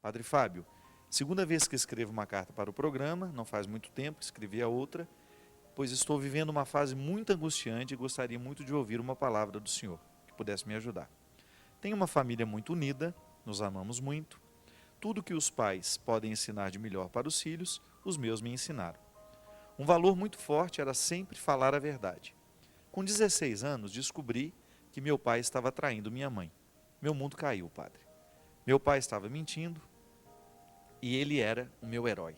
Padre Fábio, segunda vez que escrevo uma carta para o programa, não faz muito tempo, escrevi a outra, pois estou vivendo uma fase muito angustiante e gostaria muito de ouvir uma palavra do Senhor, que pudesse me ajudar. Tenho uma família muito unida, nos amamos muito. Tudo que os pais podem ensinar de melhor para os filhos, os meus me ensinaram. Um valor muito forte era sempre falar a verdade. Com 16 anos, descobri que meu pai estava traindo minha mãe. Meu mundo caiu, padre. Meu pai estava mentindo e ele era o meu herói.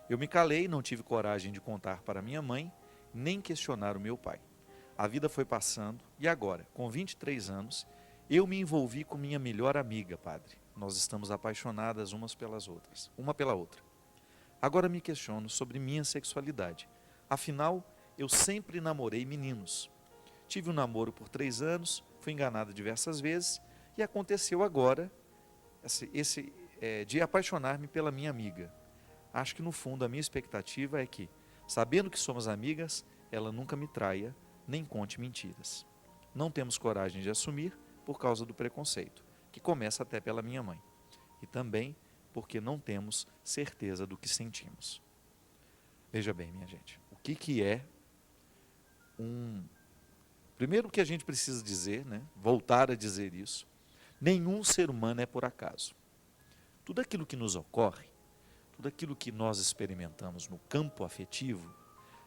Eu me calei, não tive coragem de contar para minha mãe, nem questionar o meu pai. A vida foi passando e agora, com 23 anos, eu me envolvi com minha melhor amiga, padre. Nós estamos apaixonadas umas pelas outras, uma pela outra. Agora me questiono sobre minha sexualidade. Afinal, eu sempre namorei meninos. Tive um namoro por 3 anos, fui enganada diversas vezes e aconteceu agora de apaixonar-me pela minha amiga. Acho que no fundo a minha expectativa é que, sabendo que somos amigas, ela nunca me traia, nem conte mentiras. Não temos coragem de assumir por causa do preconceito, que começa até pela minha mãe. E também porque não temos certeza do que sentimos. Veja bem, minha gente, o que é Primeiro que a gente precisa dizer, né, voltar a dizer isso, nenhum ser humano é por acaso. Tudo aquilo que nos ocorre, tudo aquilo que nós experimentamos no campo afetivo,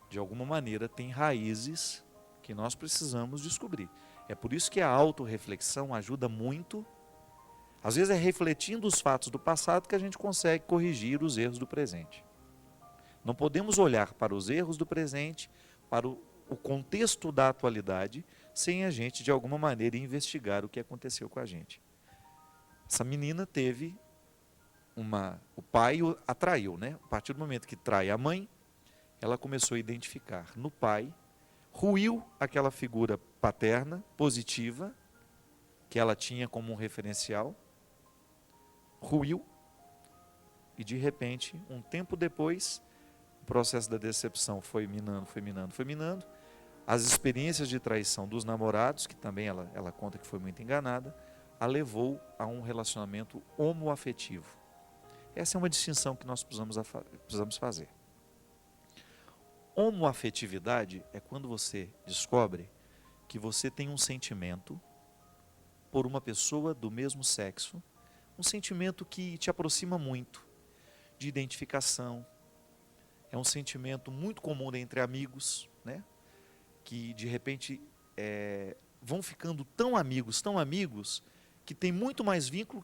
de alguma maneira tem raízes que nós precisamos descobrir. É por isso que a autorreflexão ajuda muito. Às vezes é refletindo os fatos do passado que a gente consegue corrigir os erros do presente. Não podemos olhar para os erros do presente, para o contexto da atualidade, sem a gente de alguma maneira investigar o que aconteceu com a gente. Essa menina teve o pai a traiu, né? A partir do momento que trai a mãe, ela começou a identificar no pai, ruiu aquela figura paterna, positiva, que ela tinha como um referencial, ruiu, e de repente, um tempo depois, o processo da decepção foi minando, foi minando, foi minando, as experiências de traição dos namorados, que também ela conta que foi muito enganada, a levou a um relacionamento homoafetivo. Essa é uma distinção que nós precisamos fazer. Homoafetividade é quando você descobre que você tem um sentimento por uma pessoa do mesmo sexo, um sentimento que te aproxima muito, de identificação. É um sentimento muito comum entre amigos, né? Que de repente vão ficando tão amigos, que tem muito mais vínculo,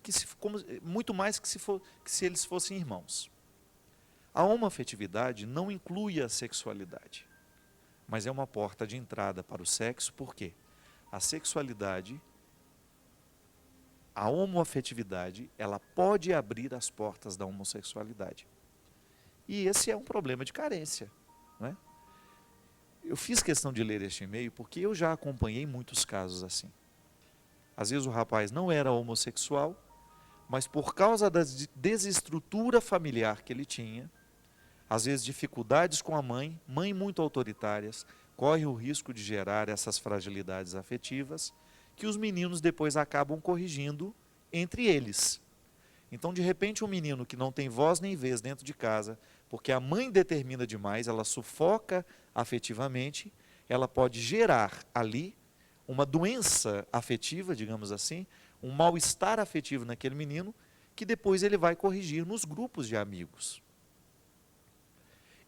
muito mais que se eles fossem irmãos. A homoafetividade não inclui a sexualidade, mas é uma porta de entrada para o sexo, porque a sexualidade, a homoafetividade, ela pode abrir as portas da homossexualidade. E esse é um problema de carência, não é? Eu fiz questão de ler este e-mail porque eu já acompanhei muitos casos assim. Às vezes o rapaz não era homossexual, mas por causa da desestrutura familiar que ele tinha, às vezes dificuldades com a mãe muito autoritárias, corre o risco de gerar essas fragilidades afetivas, que os meninos depois acabam corrigindo entre eles. Então, de repente, um menino que não tem voz nem vez dentro de casa, porque a mãe determina demais, ela sufoca afetivamente, ela pode gerar ali uma doença afetiva, digamos assim, um mal-estar afetivo naquele menino, que depois ele vai corrigir nos grupos de amigos.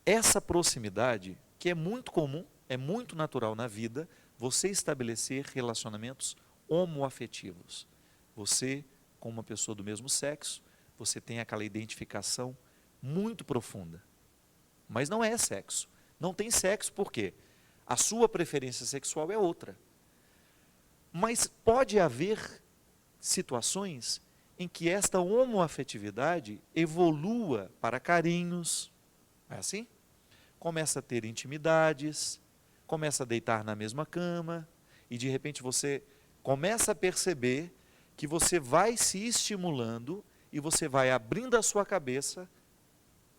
Essa proximidade, que é muito comum, é muito natural na vida, você estabelecer relacionamentos homoafetivos. Você, com uma pessoa do mesmo sexo, você tem aquela identificação muito profunda. Mas não é sexo. Não tem sexo porque a sua preferência sexual é outra. Mas pode haver situações em que esta homoafetividade evolua para carinhos, é assim? Começa a ter intimidades, começa a deitar na mesma cama, e de repente você começa a perceber que você vai se estimulando e você vai abrindo a sua cabeça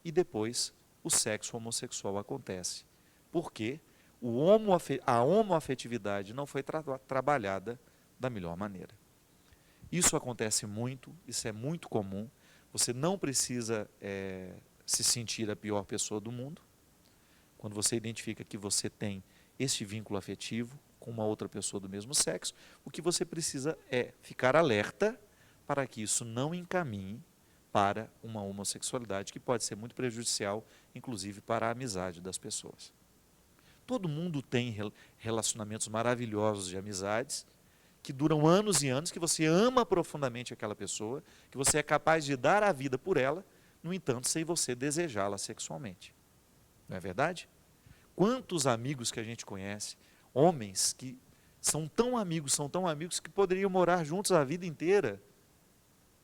e depois o sexo homossexual acontece. Porque a homoafetividade não foi trabalhada da melhor maneira. Isso acontece muito, isso é muito comum. Você não precisa se sentir a pior pessoa do mundo. Quando você identifica que você tem este vínculo afetivo com uma outra pessoa do mesmo sexo, o que você precisa é ficar alerta para que isso não encaminhe para uma homossexualidade, que pode ser muito prejudicial, inclusive para a amizade das pessoas. Todo mundo tem relacionamentos maravilhosos de amizades, que duram anos e anos, que você ama profundamente aquela pessoa, que você é capaz de dar a vida por ela, no entanto, sem você desejá-la sexualmente. Não é verdade? Quantos amigos que a gente conhece, homens que são tão amigos que poderiam morar juntos a vida inteira,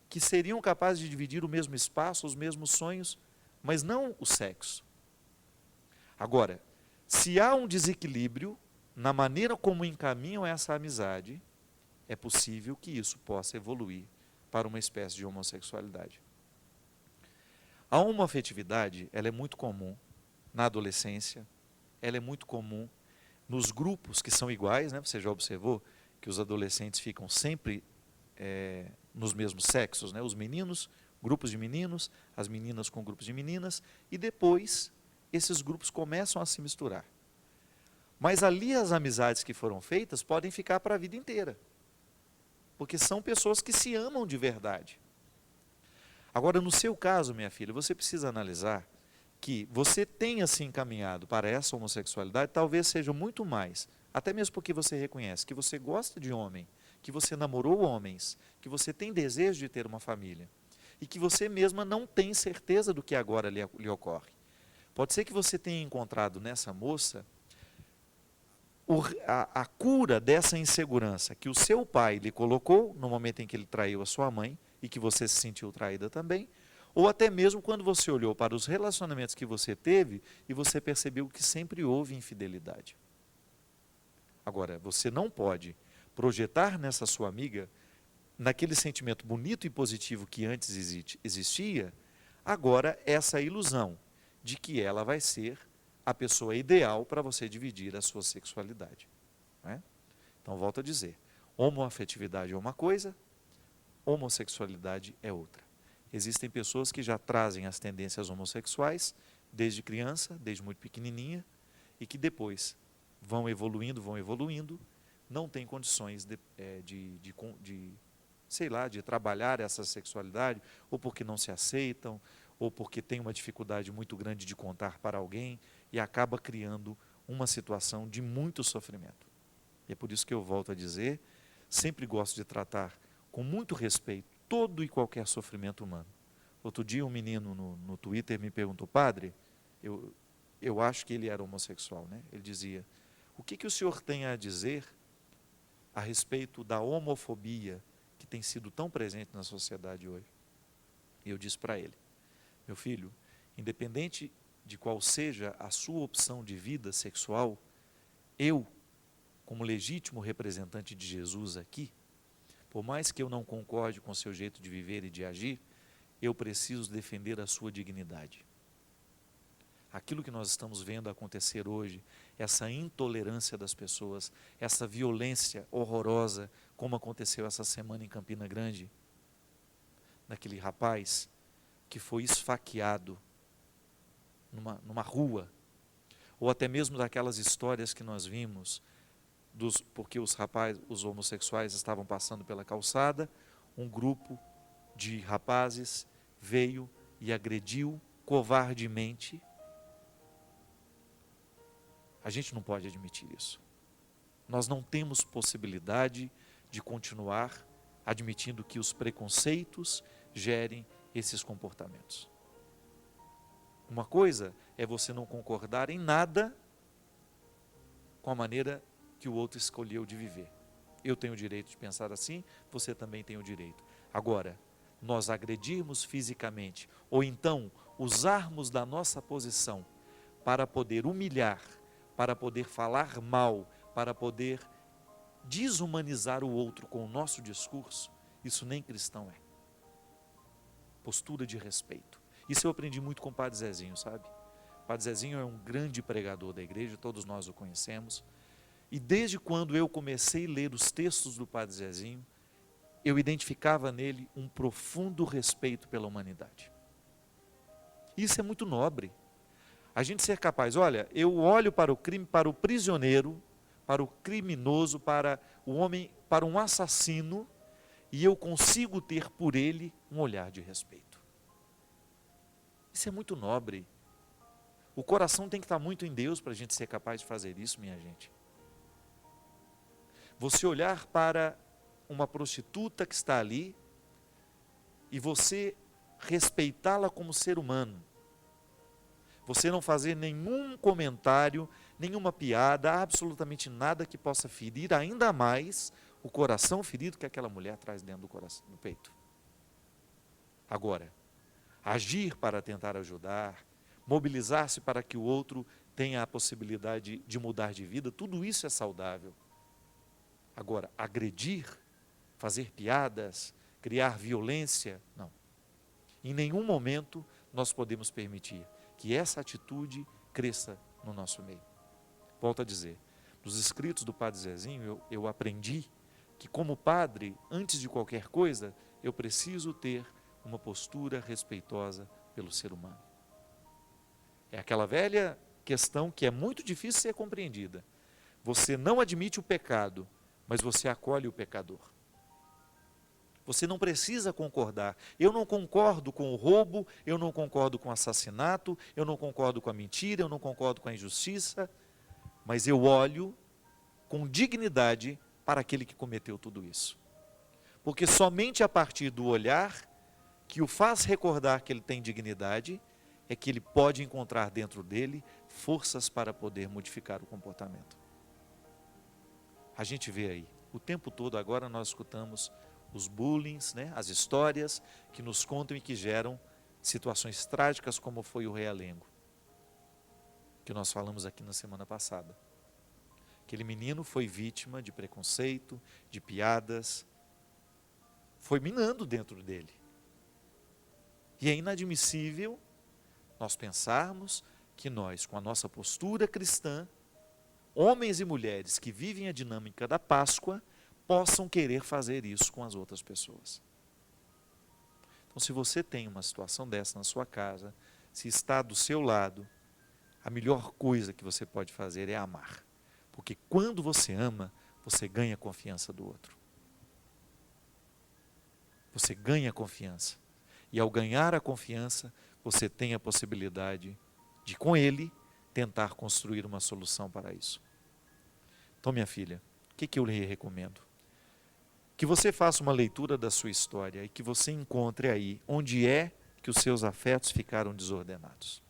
que seriam capazes de dividir o mesmo espaço, os mesmos sonhos, mas não o sexo. Agora, se há um desequilíbrio na maneira como encaminham essa amizade, é possível que isso possa evoluir para uma espécie de homossexualidade. A homoafetividade, ela é muito comum na adolescência, ela é muito comum nos grupos que são iguais, né? Você já observou que os adolescentes ficam sempre nos mesmos sexos, né? Os meninos, grupos de meninos, as meninas com grupos de meninas, e depois esses grupos começam a se misturar. Mas ali as amizades que foram feitas podem ficar para a vida inteira, porque são pessoas que se amam de verdade. Agora, no seu caso, minha filha, você precisa analisar que você tenha se encaminhado para essa homossexualidade, talvez seja muito mais, até mesmo porque você reconhece que você gosta de homem, que você namorou homens, que você tem desejo de ter uma família, e que você mesma não tem certeza do que agora lhe ocorre. Pode ser que você tenha encontrado nessa moça a cura dessa insegurança que o seu pai lhe colocou no momento em que ele traiu a sua mãe, e que você se sentiu traída também, ou até mesmo quando você olhou para os relacionamentos que você teve e você percebeu que sempre houve infidelidade. Agora, você não pode projetar nessa sua amiga, naquele sentimento bonito e positivo que antes existia, agora essa ilusão de que ela vai ser a pessoa ideal para você dividir a sua sexualidade. Não é? Então, volto a dizer, homoafetividade é uma coisa, homossexualidade é outra. Existem pessoas que já trazem as tendências homossexuais desde criança, desde muito pequenininha, e que depois vão evoluindo, não têm condições de trabalhar essa sexualidade, ou porque não se aceitam, ou porque tem uma dificuldade muito grande de contar para alguém, e acaba criando uma situação de muito sofrimento. E é por isso que eu volto a dizer, sempre gosto de tratar com muito respeito todo e qualquer sofrimento humano. Outro dia um menino no Twitter me perguntou, padre, eu acho que ele era homossexual, né? Ele dizia, o que o senhor tem a dizer a respeito da homofobia que tem sido tão presente na sociedade hoje? E eu disse para ele, meu filho, independente de qual seja a sua opção de vida sexual, eu, como legítimo representante de Jesus aqui, por mais que eu não concorde com o seu jeito de viver e de agir, eu preciso defender a sua dignidade. Aquilo que nós estamos vendo acontecer hoje, essa intolerância das pessoas, essa violência horrorosa, como aconteceu essa semana em Campina Grande, daquele rapaz que foi esfaqueado numa rua, ou até mesmo daquelas histórias que nós vimos, porque os homossexuais estavam passando pela calçada, um grupo de rapazes veio e agrediu covardemente. A gente não pode admitir isso. Nós não temos possibilidade de continuar admitindo que os preconceitos gerem esses comportamentos. Uma coisa é você não concordar em nada com a maneira que o outro escolheu de viver. Eu tenho o direito de pensar assim, você também tem o direito. Agora, nós agredirmos fisicamente, ou então usarmos da nossa posição para poder humilhar, para poder falar mal, para poder desumanizar o outro com o nosso discurso, isso nem cristão é. Postura de respeito. Isso eu aprendi muito com o Padre Zezinho, sabe? O Padre Zezinho é um grande pregador da igreja, todos nós o conhecemos. E desde quando eu comecei a ler os textos do Padre Zezinho, eu identificava nele um profundo respeito pela humanidade. Isso é muito nobre. A gente ser capaz, olha, eu olho para o crime, para o prisioneiro, para o criminoso, para o homem, para um assassino, e eu consigo ter por ele um olhar de respeito. Isso é muito nobre. O coração tem que estar muito em Deus para a gente ser capaz de fazer isso, minha gente. Você olhar para uma prostituta que está ali e você respeitá-la como ser humano. Você não fazer nenhum comentário, nenhuma piada, absolutamente nada que possa ferir ainda mais o coração ferido que aquela mulher traz dentro do coração, no peito. Agora, agir para tentar ajudar, mobilizar-se para que o outro tenha a possibilidade de mudar de vida, tudo isso é saudável. Agora, agredir, fazer piadas, criar violência, não. Em nenhum momento nós podemos permitir que essa atitude cresça no nosso meio. Volto a dizer, nos escritos do Padre Zezinho, eu aprendi que como padre, antes de qualquer coisa, eu preciso ter uma postura respeitosa pelo ser humano. É aquela velha questão que é muito difícil ser compreendida. Você não admite o pecado, mas você acolhe o pecador. Você não precisa concordar. Eu não concordo com o roubo, eu não concordo com o assassinato, eu não concordo com a mentira, eu não concordo com a injustiça, mas eu olho com dignidade para aquele que cometeu tudo isso. Porque somente a partir do olhar que o faz recordar que ele tem dignidade, é que ele pode encontrar dentro dele forças para poder modificar o comportamento. A gente vê aí, o tempo todo agora nós escutamos os bullings, né, as histórias que nos contam e que geram situações trágicas como foi o Realengo, que nós falamos aqui na semana passada. Aquele menino foi vítima de preconceito, de piadas, foi minando dentro dele. E é inadmissível nós pensarmos que nós, com a nossa postura cristã, homens e mulheres que vivem a dinâmica da Páscoa, possam querer fazer isso com as outras pessoas. Então, se você tem uma situação dessa na sua casa, se está do seu lado, a melhor coisa que você pode fazer é amar. Porque quando você ama, você ganha a confiança do outro. Você ganha a confiança. E ao ganhar a confiança, você tem a possibilidade de, com ele, tentar construir uma solução para isso. Então, minha filha, o que eu lhe recomendo? Que você faça uma leitura da sua história e que você encontre aí onde é que os seus afetos ficaram desordenados.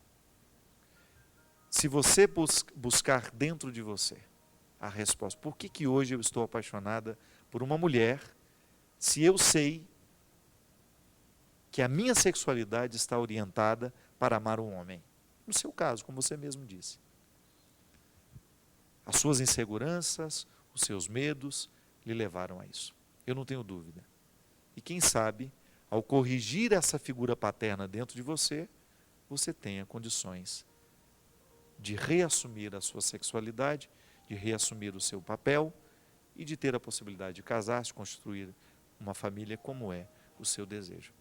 Se você buscar dentro de você a resposta, por que hoje eu estou apaixonada por uma mulher, se eu sei que a minha sexualidade está orientada para amar um homem? No seu caso, como você mesmo disse. As suas inseguranças, os seus medos lhe levaram a isso. Eu não tenho dúvida. E quem sabe, ao corrigir essa figura paterna dentro de você, você tenha condições de reassumir a sua sexualidade, de reassumir o seu papel e de ter a possibilidade de casar-se, construir uma família como é o seu desejo.